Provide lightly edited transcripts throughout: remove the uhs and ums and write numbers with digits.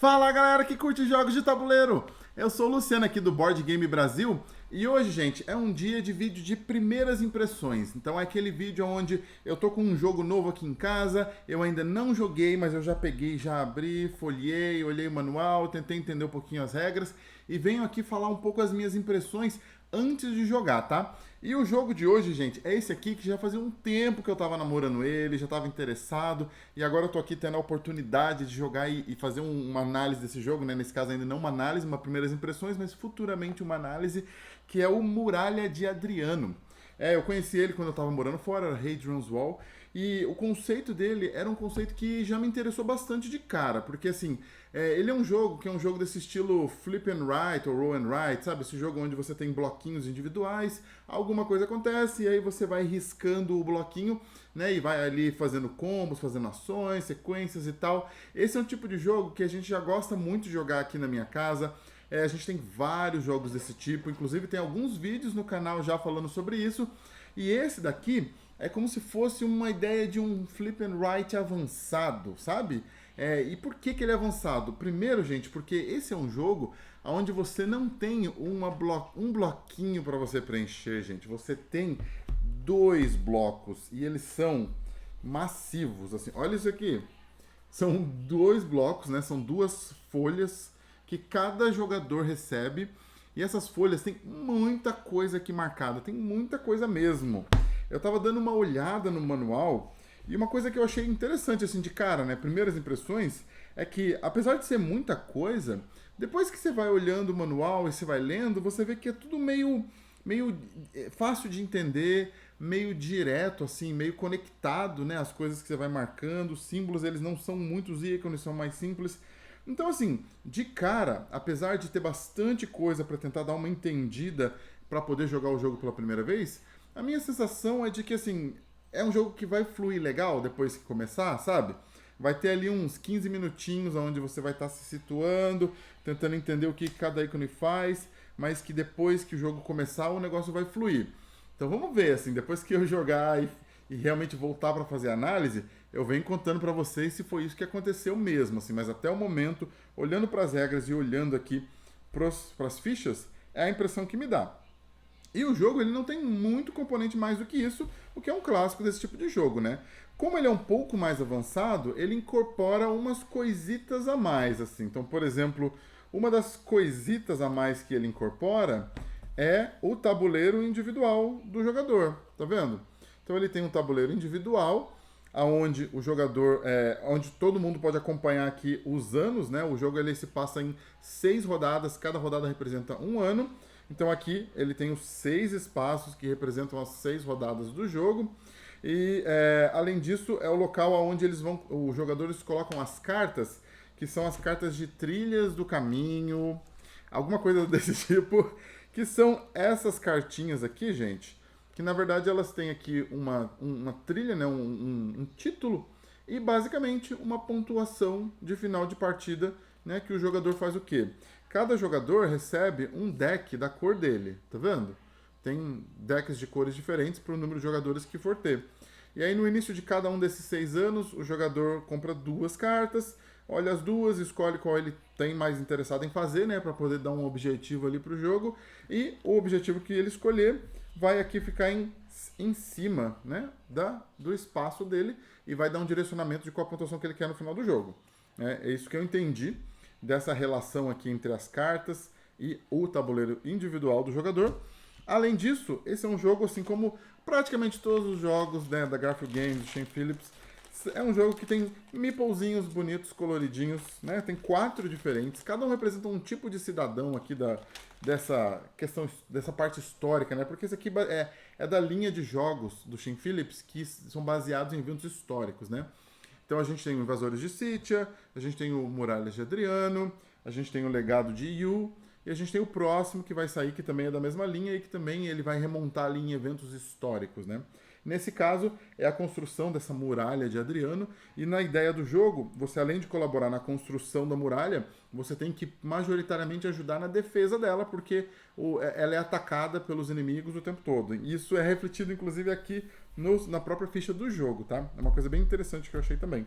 Fala galera que curte jogos de tabuleiro! Eu sou o Luciano aqui do Board Game Brasil e hoje, gente, é um dia de vídeo de primeiras impressões. Então é aquele vídeo onde eu tô com um jogo novo aqui em casa, eu ainda não joguei, mas eu já peguei, já abri, folhei, olhei o manual, tentei entender um pouquinho as regras e venho aqui falar um pouco as minhas impressões antes de jogar, tá? E o jogo de hoje, gente, é esse aqui que já fazia um tempo que eu tava namorando ele, já tava interessado, e agora eu tô aqui tendo a oportunidade de jogar e fazer uma análise desse jogo, né? Nesse caso ainda não uma análise, uma primeiras impressões, mas futuramente uma análise, que é o Muralha de Adriano. Eu conheci ele quando eu tava morando fora, era Hadrian's Wall, e o conceito dele era um conceito que já me interessou bastante de cara, porque assim, ele é um jogo que é um jogo desse estilo flip and write ou roll and write, sabe? Esse jogo onde você tem bloquinhos individuais, alguma coisa acontece e aí você vai riscando o bloquinho, né? E vai ali fazendo combos, fazendo ações, sequências e tal. Esse é um tipo de jogo que a gente já gosta muito de jogar aqui na minha casa. A gente tem vários jogos desse tipo, inclusive tem alguns vídeos no canal já falando sobre isso. E esse daqui é como se fosse uma ideia de um flip and write avançado, sabe? E por que ele é avançado? Primeiro, gente, porque esse é um jogo onde você não tem um bloquinho para você preencher, gente. Você tem dois blocos e eles são massivos. Assim, olha isso aqui. São dois blocos, né? São duas folhas que cada jogador recebe. E essas folhas têm muita coisa aqui marcada, tem muita coisa mesmo. Eu tava dando uma olhada no manual e uma coisa que eu achei interessante assim de cara, né? Primeiras impressões é que apesar de ser muita coisa, depois que você vai olhando o manual e você vai lendo, você vê que é tudo meio fácil de entender, meio direto assim, meio conectado, né? As coisas que você vai marcando, os símbolos, eles não são muitos ícones, são mais simples. Então, assim, de cara, apesar de ter bastante coisa para tentar dar uma entendida para poder jogar o jogo pela primeira vez, a minha sensação é de que, assim, é um jogo que vai fluir legal depois que começar, sabe? Vai ter ali uns 15 minutinhos onde você vai estar se situando, tentando entender o que cada ícone faz, mas que depois que o jogo começar, o negócio vai fluir. Então vamos ver, assim, depois que eu jogar e realmente voltar para fazer a análise, eu venho contando para vocês se foi isso que aconteceu mesmo, assim, mas até o momento, olhando para as regras e olhando aqui para as fichas, é a impressão que me dá. E o jogo ele não tem muito componente mais do que isso, o que é um clássico desse tipo de jogo, né? Como ele é um pouco mais avançado, ele incorpora umas coisitas a mais, assim. Então, por exemplo, uma das coisitas a mais que ele incorpora é o tabuleiro individual do jogador, tá vendo? Então ele tem um tabuleiro individual, onde o jogador, onde todo mundo pode acompanhar aqui os anos, né? O jogo ele se passa em 6 rodadas, cada rodada representa um ano. Então aqui ele tem os 6 espaços que representam as 6 rodadas do jogo. E além disso é o local onde os jogadores colocam as cartas, que são as cartas de trilhas do caminho, alguma coisa desse tipo, que são essas cartinhas aqui, gente, que na verdade elas têm aqui uma trilha, né, um título e basicamente uma pontuação de final de partida, né, que o jogador faz o quê? Cada jogador recebe um deck da cor dele, tá vendo? Tem decks de cores diferentes para o número de jogadores que for ter. E aí no início de cada um desses 6 anos, o jogador compra 2 cartas, olha as duas, escolhe qual ele tem mais interessado em fazer, né, para poder dar um objetivo ali para o jogo, e o objetivo que ele escolher vai aqui ficar em cima, né, do espaço dele e vai dar um direcionamento de qual a pontuação que ele quer no final do jogo. É isso que eu entendi dessa relação aqui entre as cartas e o tabuleiro individual do jogador. Além disso, esse é um jogo, assim como praticamente todos os jogos, né, da Graphic Games, do Shane Phillips, é um jogo que tem meeplezinhos bonitos, coloridinhos, né? Tem 4 diferentes, cada um representa um tipo de cidadão aqui dessa questão, dessa parte histórica, né? Porque esse aqui é da linha de jogos do Shane Phillips que são baseados em eventos históricos, né? Então a gente tem o Invasores de Scythia, a gente tem o Muralhas de Adriano, a gente tem o Legado de Yu, e a gente tem o próximo que vai sair, que também é da mesma linha e que também ele vai remontar ali em eventos históricos, né? Nesse caso, é a construção dessa muralha de Adriano, e na ideia do jogo, você além de colaborar na construção da muralha, você tem que majoritariamente ajudar na defesa dela, porque ela é atacada pelos inimigos o tempo todo. E isso é refletido, inclusive, aqui na própria ficha do jogo, tá? É uma coisa bem interessante que eu achei também.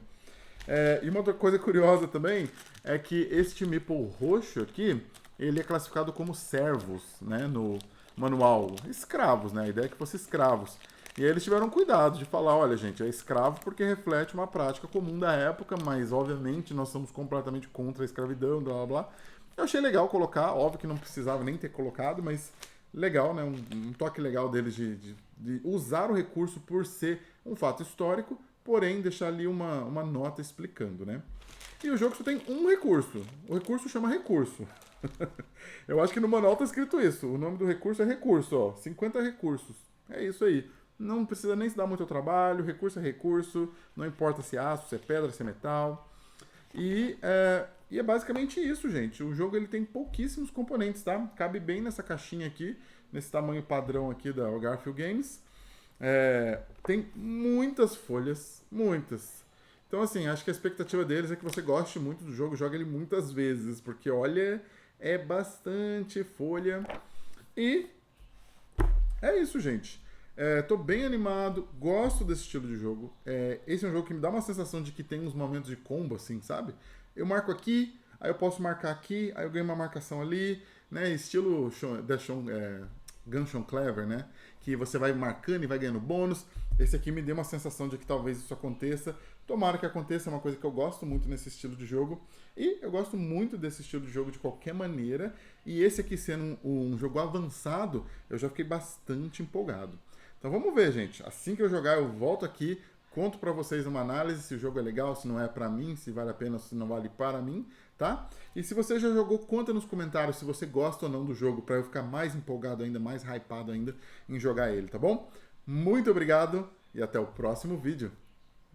E uma outra coisa curiosa também é que este meeple roxo aqui, ele é classificado como servos, né, no manual. Escravos, né? A ideia é que fosse escravos. E aí eles tiveram cuidado de falar, olha, gente, é escravo porque reflete uma prática comum da época, mas obviamente nós somos completamente contra a escravidão, blá blá blá. Eu achei legal colocar, óbvio que não precisava nem ter colocado, mas legal, né? Um toque legal deles de usar o recurso por ser um fato histórico, porém deixar ali uma nota explicando, né? E o jogo só tem um recurso. O recurso chama recurso. Eu acho que no manual tá escrito isso. O nome do recurso é recurso, ó. 50 recursos. É isso aí. Não precisa nem se dar muito trabalho. Recurso é recurso. Não importa se é aço, se é pedra, se é metal. E é basicamente isso, gente. O jogo ele tem pouquíssimos componentes, tá? Cabe bem nessa caixinha aqui, nesse tamanho padrão aqui da Garfield Games. Tem muitas folhas, muitas. Então, assim, acho que a expectativa deles é que você goste muito do jogo, jogue ele muitas vezes, porque, olha, é bastante folha. E é isso, gente. Tô bem animado, gosto desse estilo de jogo. Esse é um jogo que me dá uma sensação de que tem uns momentos de combo, assim, sabe? Eu marco aqui, aí eu posso marcar aqui, aí eu ganho uma marcação ali, né? Estilo Gunshot Clever, né? Que você vai marcando e vai ganhando bônus. Esse aqui me deu uma sensação de que talvez isso aconteça. Tomara que aconteça, é uma coisa que eu gosto muito nesse estilo de jogo. E eu gosto muito desse estilo de jogo de qualquer maneira. E esse aqui sendo um jogo avançado, eu já fiquei bastante empolgado. Então vamos ver, gente. Assim que eu jogar, eu volto aqui, conto pra vocês uma análise, se o jogo é legal, se não é pra mim, se vale a pena, se não vale para mim, tá? E se você já jogou, conta nos comentários se você gosta ou não do jogo, pra eu ficar mais empolgado ainda, mais hypado ainda em jogar ele, tá bom? Muito obrigado e até o próximo vídeo.